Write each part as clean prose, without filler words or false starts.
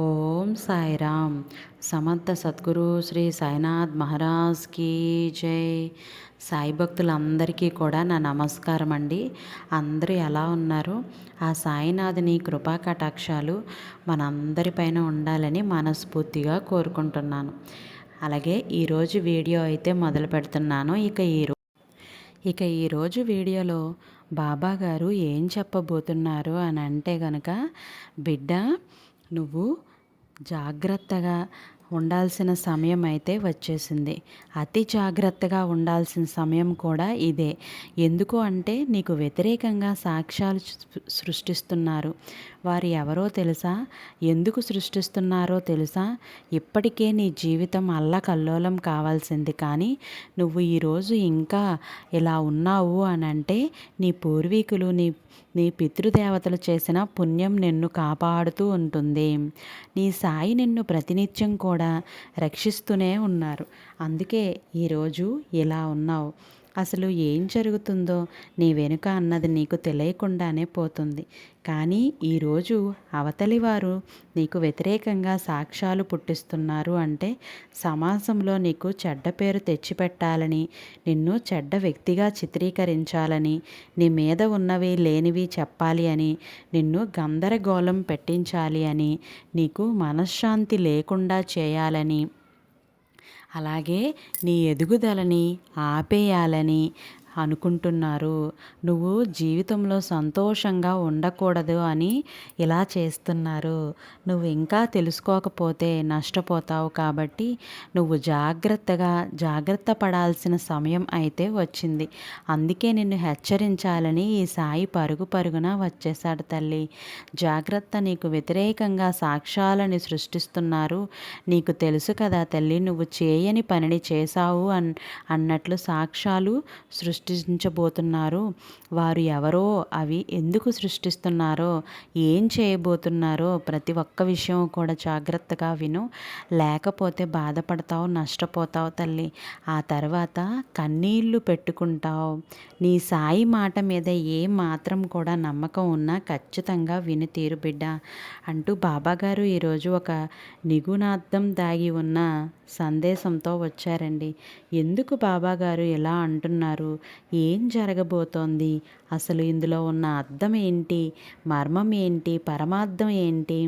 ఓం సాయిరామ్. సమర్థ సద్గురు శ్రీ సాయినాథ్ మహారాజ్ కీ జై. సాయి భక్తులందరికీ కూడా నా నమస్కారం అండి. అందరూ ఎలా ఉన్నారు? ఆ సాయినాథుని కృపా కటాక్షాలు మనందరిపైన ఉండాలని మనస్ఫూర్తిగా కోరుకుంటున్నాను. అలాగే ఈరోజు వీడియో అయితే మొదలు పెడుతున్నాను. ఇక ఈరోజు వీడియోలో బాబా గారు ఏం చెప్పబోతున్నారు అని అంటే గనక, బిడ్డ, నువ్వు జాగ్రత్తగా ఉండాల్సిన సమయం అయితే వచ్చేసింది. అతి జాగ్రత్తగా ఉండాల్సిన సమయం కూడా ఇదే. ఎందుకు అంటే నీకు వ్యతిరేకంగా సాక్ష్యాలు సృష్టిస్తున్నారు. వారు ఎవరో తెలుసా? ఎందుకు సృష్టిస్తున్నారో తెలుసా? ఇప్పటికే నీ జీవితం అల్లకల్లోలం కావాల్సింది, కానీ నువ్వు ఈరోజు ఇంకా ఇలా ఉన్నావు అని అంటే నీ పూర్వీకులు, నీ పితృదేవతలు చేసిన పుణ్యం నిన్ను కాపాడుతూ ఉంటుంది. నీ సాయి నిన్ను ప్రతినిత్యం కూడా రక్షిస్తూనే ఉన్నారు. అందుకే ఈరోజు ఇలా ఉన్నావు. అసలు ఏం జరుగుతుందో నీ వెనుక అన్నది నీకు తెలియకుండానే పోతుంది. కానీ ఈరోజు అవతలి వారు నీకు వ్యతిరేకంగా సాక్ష్యాలు పుట్టిస్తున్నారు అంటే సమాజంలో నీకు చెడ్డ పేరు తెచ్చిపెట్టాలని, నిన్ను చెడ్డ వ్యక్తిగా చిత్రీకరించాలని, నీ మీద ఉన్నవి లేనివి చెప్పాలి అని, నిన్ను గందరగోళం పెట్టించాలి అని, నీకు మనశ్శాంతి లేకుండా చేయాలని, అలాగే నీ ఎదుగుదలని ఆపేయాలని అనుకుంటున్నారు. నువ్వు జీవితంలో సంతోషంగా ఉండకూడదు అని ఇలా చేస్తున్నారు. నువ్వు ఇంకా తెలుసుకోకపోతే నష్టపోతావు. కాబట్టి నువ్వు జాగ్రత్త పడాల్సిన సమయం అయితే వచ్చింది. అందుకే నిన్ను హెచ్చరించాలని ఈ సాయి పరుగున వచ్చేశాడు తల్లి. జాగ్రత్త, నీకు వ్యతిరేకంగా సాక్ష్యాలని సృష్టిస్తున్నారు. నీకు తెలుసు కదా తల్లి, నువ్వు చేయని పనిని చేశావు అన్నట్లు సాక్ష్యాలు సృష్టించబోతున్నారు. వారు ఎవరో, అవి ఎందుకు సృష్టిస్తున్నారో, ఏం చేయబోతున్నారో ప్రతి ఒక్క విషయం కూడా జాగ్రత్తగా విను. లేకపోతే బాధపడతావు, నష్టపోతావు తల్లి. ఆ తర్వాత కన్నీళ్లు పెట్టుకుంటావు. నీ సాయి మాట మీద ఏ మాత్రం కూడా నమ్మకం ఉన్నా ఖచ్చితంగా విని తీరు బిడ్డ అంటూ బాబాగారు ఈరోజు ఒక నిగుణార్థం దాగి ఉన్న సందేశంతో వచ్చారండి. ఎందుకు బాబాగారు ఇలా అంటున్నారు? ఏం జరగబోతోంది? అసలు ఇందులో ఉన్న అర్థం ఏంటి? మర్మం ఏంటి? పరమార్థం ఏంటి?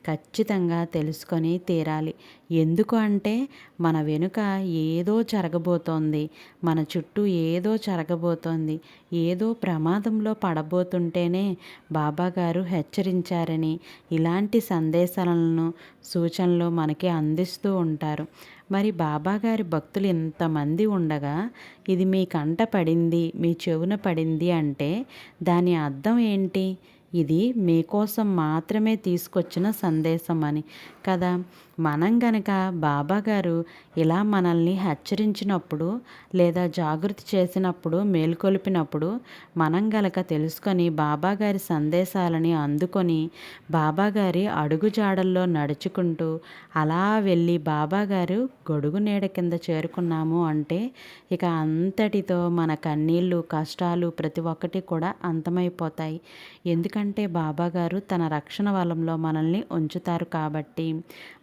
ఖచ్చితంగా తెలుసుకొని తీరాలి. ఎందుకు అంటే మన వెనుక ఏదో జరగబోతోంది, మన చుట్టూ ఏదో జరగబోతోంది, ఏదో ప్రమాదంలో పడబోతుంటేనే బాబాగారు హెచ్చరించారని ఇలాంటి సందేశాలను, సూచనలు మనకి అందిస్తూ ఉంటారు. మరి బాబాగారి భక్తులు ఇంతమంది ఉండగా ఇది మీ కంట పడింది, మీ చెవున పడింది అంటే దాని అర్థం ఏంటి? ఇది మీకోసం మాత్రమే తీసుకొచ్చిన సందేశం అని కదా. మనం గనక బాబాగారు ఇలా మనల్ని హెచ్చరించినప్పుడు, లేదా జాగృతి చేసినప్పుడు, మేల్కొల్పినప్పుడు మనం గనక తెలుసుకొని బాబాగారి సందేశాలని అందుకొని బాబాగారి అడుగుజాడల్లో నడుచుకుంటూ అలా వెళ్ళి బాబాగారు గొడుగు నీడ కింద చేరుకున్నాము అంటే ఇక అంతటితో మన కన్నీళ్ళు, కష్టాలు ప్రతి ఒక్కటి కూడా అంతమైపోతాయి. ఎందుకంటే బాబాగారు తన రక్షణ వలంలో మనల్ని ఉంచుతారు. కాబట్టి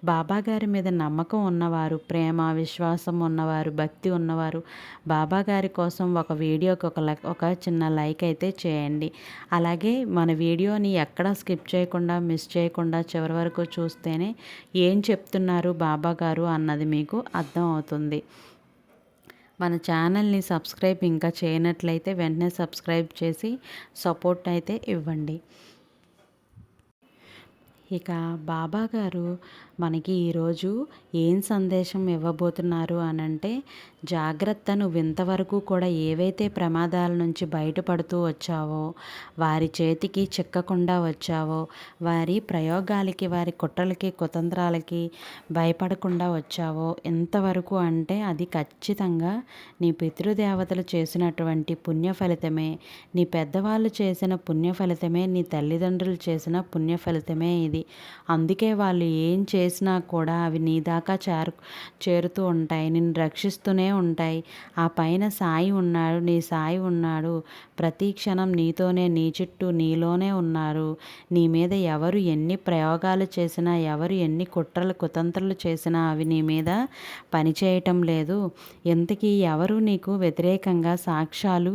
బాబాగారి మీద నమ్మకం ఉన్నవారు, ప్రేమ విశ్వాసం ఉన్నవారు, భక్తి ఉన్నవారు బాబాగారి కోసం ఒక వీడియోకి ఒక చిన్న లైక్ అయితే చేయండి. అలాగే మన వీడియోని ఎక్కడా స్కిప్ చేయకుండా, మిస్ చేయకుండా చివరి వరకు చూస్తేనే ఏం చెప్తున్నారు బాబాగారు అన్నది మీకు అర్థం అవుతుంది. మన ఛానల్ని సబ్స్క్రైబ్ ఇంకా చేయనట్లయితే వెంటనే సబ్స్క్రైబ్ చేసి సపోర్ట్ అయితే ఇవ్వండి. ఇక బాబాగారు మనకి ఈరోజు ఏం సందేశం ఇవ్వబోతున్నారు అనంటే, జాగ్రత్త, నువ్వు ఇంతవరకు కూడా ఏవైతే ప్రమాదాల నుంచి బయటపడుతూ వచ్చావో, వారి చేతికి చిక్కకుండా వచ్చావో, వారి ప్రయోగాలకి, వారి కుట్రలకి, కుతంత్రాలకి భయపడకుండా వచ్చావో, ఎంతవరకు అంటే అది ఖచ్చితంగా నీ పితృదేవతలు చేసినటువంటి పుణ్య ఫలితమే, నీ పెద్దవాళ్ళు చేసిన పుణ్య ఫలితమే, నీ తల్లిదండ్రులు చేసిన పుణ్య ఫలితమే ఇది. అందుకే వాళ్ళు ఏం చేసినా కూడా అవి నీ దాకా చేరుతూ ఉంటాయి, నిన్ను రక్షిస్తూనే ఉంటాయి. ఆ పైన సాయి ఉన్నాడు, నీ సాయి ఉన్నాడు. ప్రతి క్షణం నీతోనే, నీ చుట్టూ, నీలోనే ఉన్నారు. నీ మీద ఎవరు ఎన్ని ప్రయోగాలు చేసినా, ఎవరు ఎన్ని కుట్రలు కుతంత్రాలు చేసినా అవి నీ మీద పనిచేయటం లేదు. ఇంతకీ ఎవరు నీకు వ్యతిరేకంగా సాక్ష్యాలు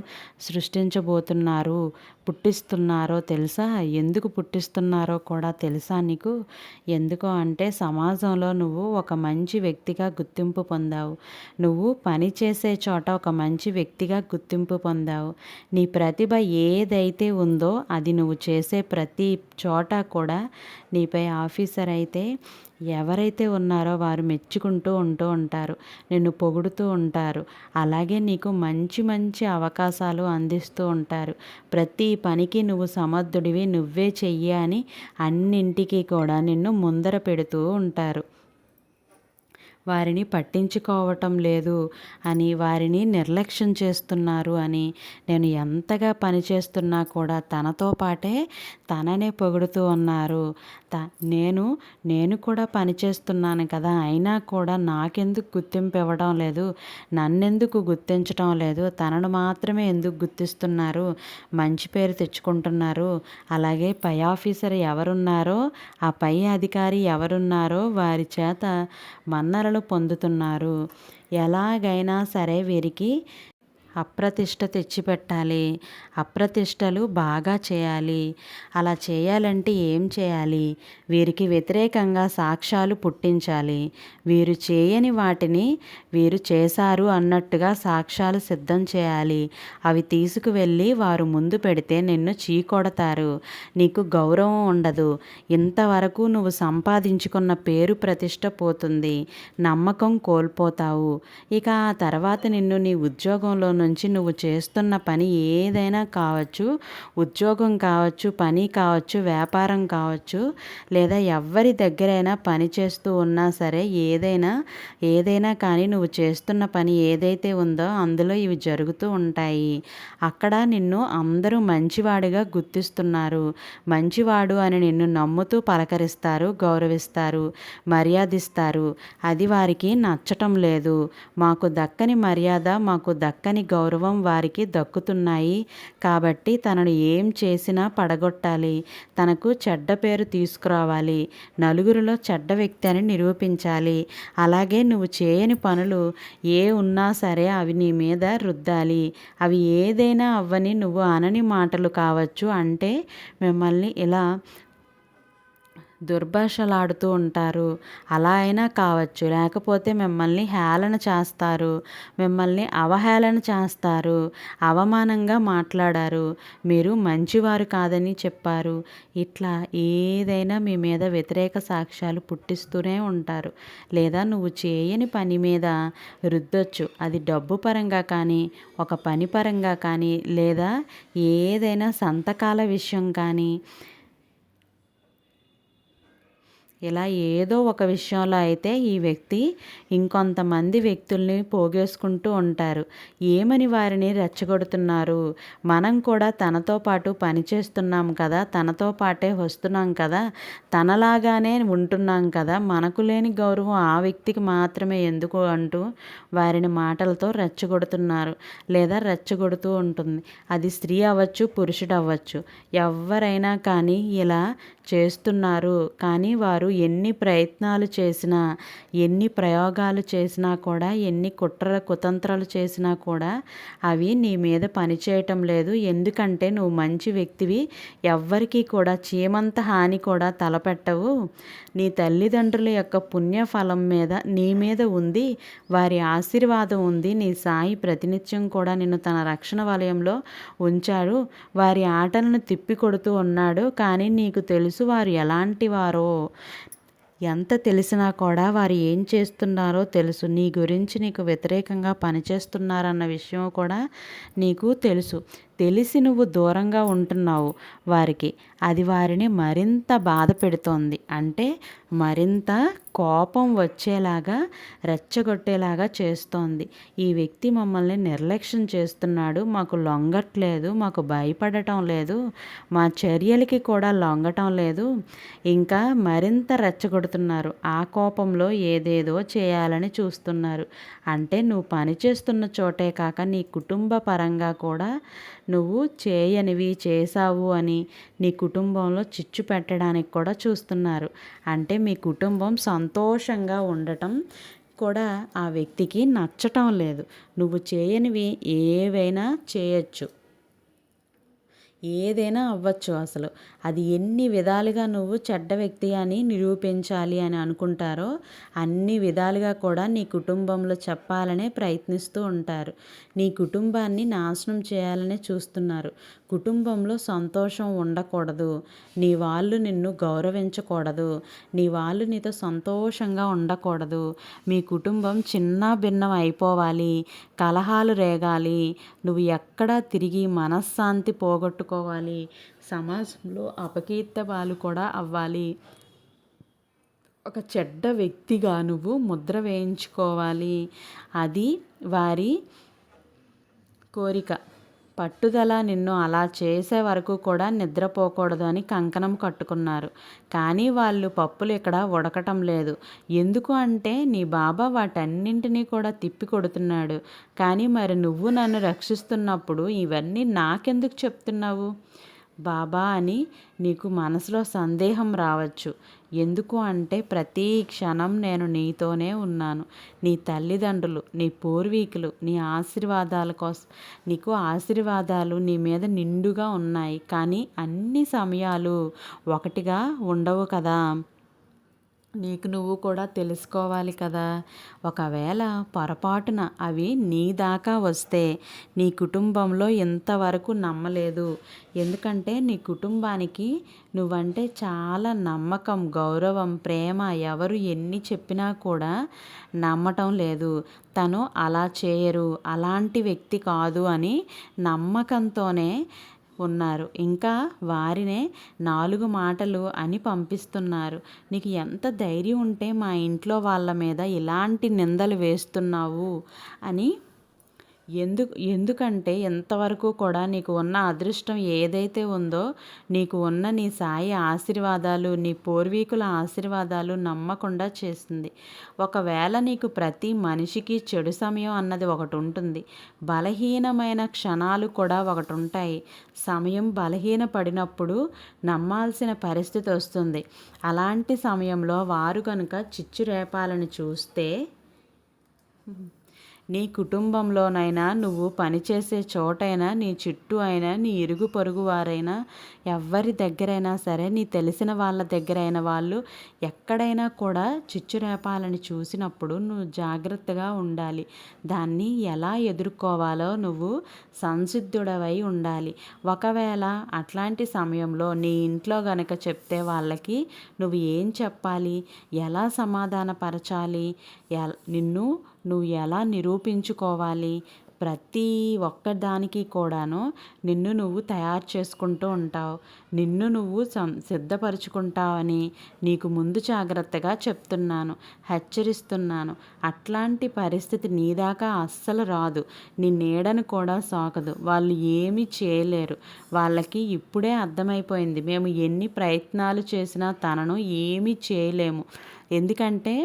సృష్టించబోతున్నారు, పుట్టిస్తున్నారో తెలుసా? ఎందుకు పుట్టిస్తున్నారో కూడా తెలుసా నీకు? ఎందుకు అంటే సమాజంలో నువ్వు ఒక మంచి వ్యక్తిగా గుర్తింపు పొందావు. నువ్వు పని చేసే చోట ఒక మంచి వ్యక్తిగా గుర్తింపు పొందావు. నీ ప్రతిభ ఏదైతే ఉందో అది నువ్వు చేసే ప్రతి చోట కూడా నీపై ఆఫీసర్ అయితే ఎవరైతే ఉన్నారో వారు మెచ్చుకుంటూ ఉంటారు, నిన్ను పొగుడుతూ ఉంటారు. అలాగే నీకు మంచి మంచి అవకాశాలు అందిస్తూ ఉంటారు. ప్రతి పనికి నువ్వు సమర్థుడివి, నువ్వే చెయ్యి అని అన్నింటికీ కూడా నిన్ను ముందర పెడుతూ ఉంటారు. వారిని పట్టించుకోవటం లేదు అని, వారిని నిర్లక్ష్యం చేస్తున్నారు అని, నేను ఎంతగా పనిచేస్తున్నా కూడా తనతో పాటే తననే పొగుడుతూ ఉన్నారు. నేను కూడా పనిచేస్తున్నాను కదా, అయినా కూడా నాకెందుకు గుర్తింపు ఇవ్వడం లేదు, నన్నెందుకు గుర్తించటం లేదు, తనను మాత్రమే ఎందుకు గుర్తిస్తున్నారు, మంచి పేరు తెచ్చుకుంటున్నారు. అలాగే పై ఆఫీసర్ ఎవరున్నారో, ఆ పై అధికారి ఎవరున్నారో వారి చేత మన్ననలు పొందుతున్నారు. ఎలాగైనా సరే వీరికి అప్రతిష్ట తెచ్చిపెట్టాలి, అప్రతిష్టలు బాగా చేయాలి. అలా చేయాలంటే ఏం చేయాలి? వీరికి వ్యతిరేకంగా సాక్ష్యాలు పుట్టించాలి. వీరు చేయని వాటిని వీరు చేశారు అన్నట్టుగా సాక్ష్యాలు సిద్ధం చేయాలి. అవి తీసుకువెళ్ళి వారు ముందు పెడితే నిన్ను చీకొడతారు, నీకు గౌరవం ఉండదు. ఇంతవరకు నువ్వు సంపాదించుకున్న పేరు ప్రతిష్ట పోతుంది, నమ్మకం కోల్పోతావు. ఇక ఆ తర్వాత నిన్ను నీ ఉద్యోగంలో నుంచి నువ్వు చేస్తున్న పని ఏదైనా కావచ్చు, ఉద్యోగం కావచ్చు, పని కావచ్చు, వ్యాపారం కావచ్చు, లేదా ఎవరి దగ్గరైనా పని చేస్తూ ఉన్నా సరే, ఏదైనా కానీ నువ్వు చేస్తున్న పని ఏదైతే ఉందో అందులో ఇవి జరుగుతూ ఉంటాయి. అక్కడ నిన్ను అందరూ మంచివాడిగా గుర్తిస్తున్నారు. మంచివాడు అని నిన్ను నమ్ముతూ పలకరిస్తారు, గౌరవిస్తారు, మర్యాదిస్తారు. అది వారికి నచ్చటం లేదు. మాకు దక్కని మర్యాద, మాకు దక్కని గౌరవం వారికి దక్కుతున్నాయి కాబట్టి తనను ఏం చేసినా పడగొట్టాలి, తనకు చెడ్డ పేరు తీసుకురావాలి, నలుగురిలో చెడ్డ వ్యక్తి అని నిరూపించాలి. అలాగే నువ్వు చేయని పనులు ఉన్నా సరే అవి నీ మీద రుద్దాలి. అవి ఏదైనా అవ్వని, నువ్వు అనని మాటలు కావచ్చు, అంటే మిమ్మల్ని ఇలా దుర్భాషలాడుతూ ఉంటారు, అలా అయినా కావచ్చు. లేకపోతే మిమ్మల్ని హేళన చేస్తారు, మిమ్మల్ని అవహేళన చేస్తారు, అవమానంగా మాట్లాడారు, మీరు మంచివారు కాదని చెప్పారు. ఇట్లా ఏదైనా మీ మీద వ్యతిరేక సాక్ష్యాలు పుట్టిస్తూనే ఉంటారు. లేదా నువ్వు చేయని పని మీద రుద్దొచ్చు. అది డబ్బు పరంగా కానీ, ఒక పని పరంగా కానీ, లేదా ఏదైనా సంతకాల విషయం కానీ, ఇలా ఏదో ఒక విషయంలో అయితే ఈ వ్యక్తి ఇంకొంతమంది వ్యక్తుల్ని పోగేసుకుంటూ ఉంటారు. ఏమని వారిని రెచ్చగొడుతున్నారు? మనం కూడా తనతో పాటు పనిచేస్తున్నాం కదా, తనతో పాటే వస్తున్నాం కదా, తనలాగానే ఉంటున్నాం కదా, మనకు లేని గౌరవం ఆ వ్యక్తికి మాత్రమే ఎందుకు అంటూ వారిని మాటలతో రెచ్చగొడుతున్నారు, లేదా రెచ్చగొడుతూ ఉంటుంది. అది స్త్రీ అవ్వచ్చు, పురుషుడు అవ్వచ్చు, ఎవరైనా కానీ ఇలా చేస్తున్నారు. కానీ వారు ఎన్ని ప్రయత్నాలు చేసినా, ఎన్ని ప్రయోగాలు చేసినా కూడా, ఎన్ని కుతంత్రాలు చేసినా కూడా అవి నీ మీద పనిచేయటం లేదు. ఎందుకంటే నువ్వు మంచి వ్యక్తివి, ఎవ్వరికీ కూడా చీమంత హాని కూడా తలపెట్టవు. నీ తల్లిదండ్రుల యొక్క పుణ్యఫలం మీద నీ మీద ఉంది, వారి ఆశీర్వాదం ఉంది. నీ సాయి ప్రతినిత్యం కూడా నిన్ను తన రక్షణ వలయంలో ఉంచాడు, వారి ఆటలను తిప్పికొడుతూ ఉన్నాడు. కానీ నీకు తెలుసు వారు ఎలాంటి వారో. ఎంత తెలిసినా కూడా వారు ఏం చేస్తున్నారో తెలుసు. నీ గురించి నీకు వ్యతిరేకంగా పనిచేస్తున్నారన్న విషయం కూడా నీకు తెలుసు. తెలిసి నువ్వు దూరంగా ఉంటున్నావు వారికి. అది వారిని మరింత బాధ పెడుతోంది. అంటే మరింత కోపం వచ్చేలాగా, రెచ్చగొట్టేలాగా చేస్తోంది. ఈ వ్యక్తి మమ్మల్ని నిర్లక్ష్యం చేస్తున్నాడు, మాకు లొంగట్లేదు, మాకు భయపడటం లేదు, మా చర్యలకి కూడా లొంగటం లేదు, ఇంకా మరింత రెచ్చగొడుతున్నారు. ఆ కోపంలో ఏదేదో చేయాలని చూస్తున్నారు. అంటే నువ్వు పనిచేస్తున్న చోటే కాక నీ కుటుంబ పరంగా కూడా నువ్వు చేయనివి చేశావు అని నీ కుటుంబంలో చిచ్చు పెట్టడానికి కూడా చూస్తున్నారు. అంటే మీ కుటుంబం సంతోషంగా ఉండటం కూడా ఆ వ్యక్తికి నచ్చటం లేదు. నువ్వు చేయనివి ఏవైనా చేయొచ్చు, ఏదైనా అవ్వచ్చు. అసలు అది ఎన్ని విధాలుగా నువ్వు చెడ్డ వ్యక్తి అని నిరూపించాలి అని అనుకుంటారో అన్ని విధాలుగా కూడా నీ కుటుంబంలో చెప్పాలనే ప్రయత్నిస్తూ ఉంటారు. నీ కుటుంబాన్ని నాశనం చేయాలనే చూస్తున్నారు. కుటుంబంలో సంతోషం ఉండకూడదు, నీ వాళ్ళు నిన్ను గౌరవించకూడదు, నీ వాళ్ళు నీతో సంతోషంగా ఉండకూడదు, మీ కుటుంబం చిన్న భిన్నం అయిపోవాలి, కలహాలు రేగాలి, నువ్వు ఎక్కడా తిరిగి మనశ్శాంతి పోగొట్టుకోవాలి, సమాజంలో అపకీర్తనాలు కూడా అవ్వాలి, ఒక చెడ్డ వ్యక్తిగా నువ్వు ముద్ర వేయించుకోవాలి. అది వారి కోరిక, పట్టుదల. నిన్ను అలా చేసే వరకు కూడా నిద్రపోకూడదు అని కంకణం కట్టుకున్నారు. కానీ వాళ్ళు పప్పులు ఇక్కడ ఉడకటం లేదు. ఎందుకు అంటే నీ బాబా వాటన్నింటినీ కూడా తిప్పి కొడుతున్నాడు. కానీ మరి నువ్వు నన్ను రక్షిస్తున్నప్పుడు ఇవన్నీ నాకెందుకు చెప్తున్నావు బాబా అని నీకు మనసులో సందేహం రావచ్చు. ఎందుకు అంటే ప్రతి క్షణం నేను నీతోనే ఉన్నాను. నీ తల్లిదండ్రులు, నీ పూర్వీకులు, నీ ఆశీర్వాదాల కోసం నీకు ఆశీర్వాదాలు నీ మీద నిండుగా ఉన్నాయి. కానీ అన్ని సమయాలు ఒకటిగా ఉండవు కదా. నీకు నువ్వు కూడా తెలుసుకోవాలి కదా. ఒకవేళ పొరపాటున అవి నీ దాకా వస్తే నీ కుటుంబంలో ఇంతవరకు నమ్మలేదు. ఎందుకంటే నీ కుటుంబానికి నువ్వంటే చాలా నమ్మకం, గౌరవం, ప్రేమ. ఎవరు ఎన్ని చెప్పినా కూడా నమ్మటం లేదు. తను అలా చేయరు, అలాంటి వ్యక్తి కాదు అని నమ్మకంతోనే ఉన్నారు. ఇంకా వారినే 4 మాటలు అని పంపిస్తున్నారు. నీకు ఎంత ధైర్యం ఉంటే మా ఇంట్లో వాళ్ళ మీద ఇలాంటి నిందలు వేస్తున్నావు అని. ఎందుకంటే ఎంతవరకు కూడా నీకు ఉన్న అదృష్టం ఏదైతే ఉందో, నీకు ఉన్న నీ సాయి ఆశీర్వాదాలు, నీ పూర్వీకుల ఆశీర్వాదాలు నమ్మకుండా చేస్తుంది. ఒకవేళ నీకు ప్రతి మనిషికి చెడు సమయం అన్నది ఒకటి ఉంటుంది, బలహీనమైన క్షణాలు కూడా ఒకటి ఉంటాయి. సమయం బలహీన పడినప్పుడు నమ్మాల్సిన పరిస్థితి వస్తుంది. అలాంటి సమయంలో వారు కనుక చిచ్చు రేపాలని చూస్తే నీ కుటుంబంలోనైనా, నువ్వు పనిచేసే చోటైనా, నీ చుట్టూ అయినా, నీ ఇరుగు పొరుగు వారైనా, ఎవరి దగ్గరైనా సరే, నీ తెలిసిన వాళ్ళ దగ్గరైన వాళ్ళు ఎక్కడైనా కూడా చిచ్చు రేపాలని చూసినప్పుడు నువ్వు జాగ్రత్తగా ఉండాలి. దాన్ని ఎలా ఎదుర్కోవాలో నువ్వు సంసిద్ధుడవై ఉండాలి. ఒకవేళ అట్లాంటి సమయంలో నీ ఇంట్లో గనక చెప్తే వాళ్ళకి నువ్వు ఏం చెప్పాలి, ఎలా సమాధానపరచాలి, నిన్ను నువ్వు ఎలా నిరూపించుకోవాలి, ప్రతి ఒక్కదానికి కూడాను నిన్ను నువ్వు తయారు చేసుకుంటూ ఉంటావు. నిన్ను నువ్వు సిద్ధపరచుకుంటావని నీకు ముందు జాగ్రత్తగా చెప్తున్నాను, హెచ్చరిస్తున్నాను. అట్లాంటి పరిస్థితి నీ దాకా అస్సలు రాదు. నీ నీడను కూడా సోకదు. వాళ్ళు ఏమీ చేయలేరు. వాళ్ళకి ఇప్పుడే అర్థమైపోయింది, మేము ఎన్ని ప్రయత్నాలు చేసినా తనను ఏమీ చేయలేము. ఎందుకంటే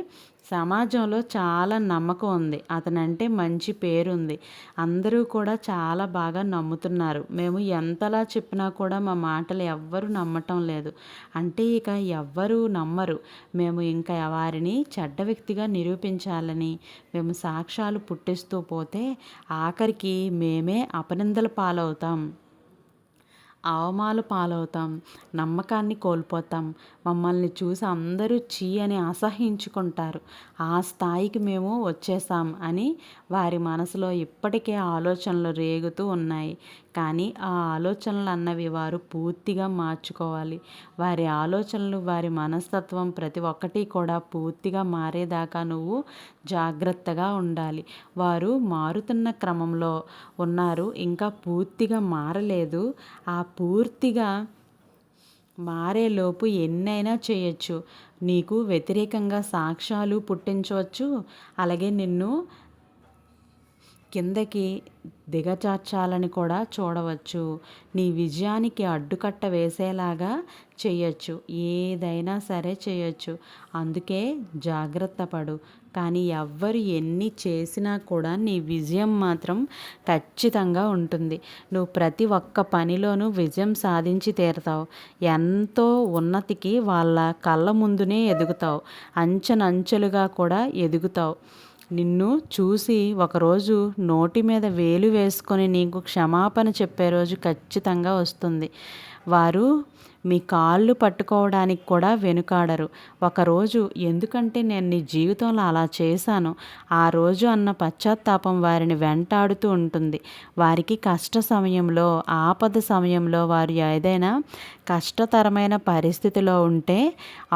సమాజంలో చాలా నమ్మకం ఉంది, అతనంటే మంచి పేరుంది, అందరూ కూడా చాలా బాగా నమ్ముతున్నారు. మేము ఎంతలా చెప్పినా కూడా మా మాటలు ఎవ్వరూ నమ్మటం లేదు. అంటే ఇక ఎవ్వరూ నమ్మరు. మేము ఇంకా వారిని చెడ్డ వ్యక్తిగా నిరూపించాలని మేము సాక్ష్యాలు పుట్టిస్తూ పోతే ఆఖరికి మేమే అపనిందల పాలవుతాం అవమానాలు పాలవుతాం, నమ్మకాన్ని కోల్పోతాం, మమ్మల్ని చూసి అందరూ ఛీ అని అసహ్యించుకుంటారు. ఆ స్థాయికి మేము వచ్చేసాం అని వారి మనసులో ఇప్పటికే ఆలోచనలు రేగుతూ ఉన్నాయి. కానీ ఆ ఆలోచనలు అన్నవి వారు పూర్తిగా మార్చుకోవాలి. వారి ఆలోచనలు, వారి మనస్తత్వం ప్రతి ఒక్కటి కూడా పూర్తిగా మారేదాకా నువ్వు జాగ్రత్తగా ఉండాలి. వారు మారుతున్న క్రమంలో ఉన్నారు, ఇంకా పూర్తిగా మారలేదు. ఆ పూర్తిగా మారేలోపు ఎన్నైనా చేయొచ్చు. నీకు వ్యతిరేకంగా సాక్ష్యాలు పుట్టించవచ్చు, అలాగే నిన్ను కిందకి దిగజార్చాలని కూడా చూడవచ్చు. నీ విజయానికి అడ్డుకట్ట వేసేలాగా చేయొచ్చు. ఏదైనా సరే చేయొచ్చు. అందుకే జాగ్రత్త పడు. కానీ ఎవ్వరు ఎన్ని చేసినా కూడా నీ విజయం మాత్రం ఖచ్చితంగా ఉంటుంది. నువ్వు ప్రతి ఒక్క పనిలోనూ విజయం సాధించి తీరుతావు. ఎంతో ఉన్నతికి వాళ్ళ కళ్ళ ముందునే ఎదుగుతావు. అంచెలంచెలుగా కూడా ఎదుగుతావు. నిన్ను చూసి ఒకరోజు నోటి మీద వేలు వేసుకొని నీకు క్షమాపణ చెప్పే రోజు ఖచ్చితంగా వస్తుంది. వారు మీ కాళ్ళు పట్టుకోవడానికి కూడా వెనుకాడరు. ఒకరోజు ఎందుకంటే నేను నీ జీవితంలో అలా చేశాను, ఆ రోజు అన్న పశ్చాత్తాపం వారిని వెంటాడుతూ ఉంటుంది. వారికి కష్ట సమయంలో, ఆపద సమయంలో వారు ఏదైనా కష్టతరమైన పరిస్థితిలో ఉంటే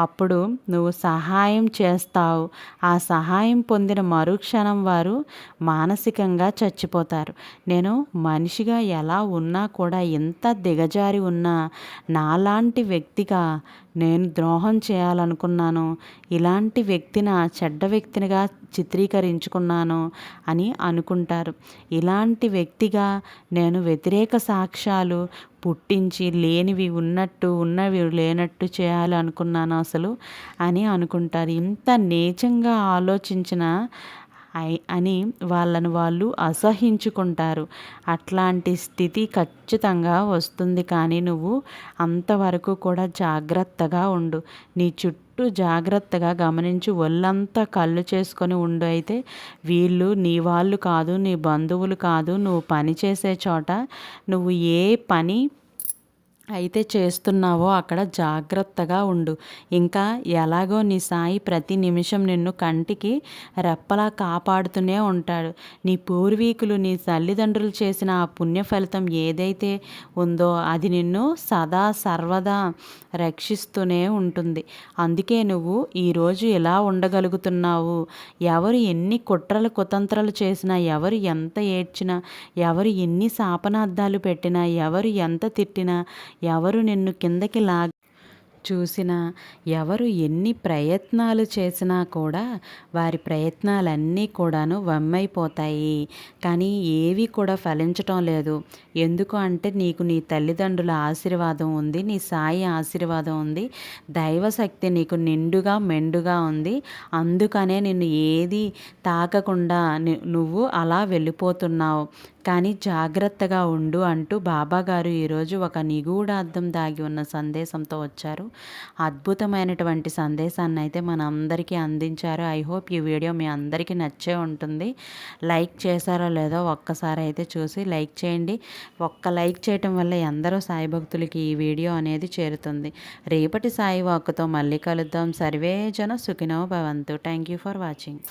అప్పుడు నువ్వు సహాయం చేస్తావు. ఆ సహాయం పొందిన మరుక్షణం వారు మానసికంగా చచ్చిపోతారు. నేను మనిషిగా ఎలా ఉన్నా కూడా, ఎంత దిగజారి ఉన్నా, నాలాంటి వ్యక్తిగా నేను ద్రోహం చేయాలనుకున్నాను, ఇలాంటి వ్యక్తిని చెడ్డ వ్యక్తినిగా చిత్రీకరించుకున్నాను అని అనుకుంటారు. ఇలాంటి వ్యక్తిగా నేను వ్యతిరేక సాక్ష్యాలు పుట్టించి లేనివి ఉన్నట్టు, ఉన్నవి లేనట్టు చేయాలి అనుకున్నాను అసలు అని అనుకుంటారు. ఇంత నీచంగా ఆలోచించిన అని వాళ్ళను వాళ్ళు అసహ్యించుకుంటారు. అట్లాంటి స్థితి ఖచ్చితంగా వస్తుంది. కానీ నువ్వు అంతవరకు కూడా జాగ్రత్తగా ఉండు. నీ చుట్టూ జాగ్రత్తగా గమనించి ఒళ్ళంతా కళ్ళు చేసుకొని ఉండు. అయితే వీళ్ళు నీ వాళ్ళు కాదు, నీ బంధువులు కాదు. నువ్వు పని చేసే చోట నువ్వు ఏ పని అయితే చేస్తున్నావో అక్కడ జాగ్రత్తగా ఉండు. ఇంకా ఎలాగో నీ సాయి ప్రతి నిమిషం నిన్ను కంటికి రెప్పలా కాపాడుతూనే ఉంటాడు. నీ పూర్వీకులు, నీ తల్లిదండ్రులు చేసిన ఆ పుణ్య ఫలితం ఏదైతే ఉందో అది నిన్ను సదా సర్వదా రక్షిస్తూనే ఉంటుంది. అందుకే నువ్వు ఈరోజు ఎలా ఉండగలుగుతున్నావు. ఎవరు ఎన్ని కుట్రలు కుతంత్రాలు చేసినా, ఎవరు ఎంత ఏడ్చినా, ఎవరు ఎన్ని శాపనార్థాలు పెట్టినా, ఎవరు ఎంత తిట్టినా, ఎవరు నిన్ను కిందకి చూసినా, ఎవరు ఎన్ని ప్రయత్నాలు చేసినా కూడా వారి ప్రయత్నాలన్నీ కూడాను వమ్మైపోతాయి. కానీ ఏవి కూడా ఫలించటం లేదు. ఎందుకు అంటే నీకు నీ తల్లిదండ్రుల ఆశీర్వాదం ఉంది, నీ సాయి ఆశీర్వాదం ఉంది, దైవశక్తి నీకు నిండుగా మెండుగా ఉంది. అందుకనే నిన్ను ఏది తాకకుండా నువ్వు అలా వెళ్ళిపోతున్నావు. కానీ జాగ్రత్తగా ఉండు అంటూ బాబాగారు ఈరోజు ఒక నిగూఢార్థం దాగి ఉన్న సందేశంతో వచ్చారు. అద్భుతమైనటువంటి సందేశాన్ని అయితే మన అందరికీ అందించారు. ఐ హోప్ ఈ వీడియో మీ అందరికీ నచ్చే ఉంటుంది. లైక్ చేశారో లేదో ఒక్కసారి అయితే చూసి లైక్ చేయండి. ఒక్క లైక్ చేయటం వల్ల ఎందరో సాయి భక్తులకి ఈ వీడియో అనేది చేరుతుంది. రేపటి సాయి వాక్కుతో మళ్ళీ కలుద్దాం. సర్వే జన సుఖినో భవంతు. Thank you for watching.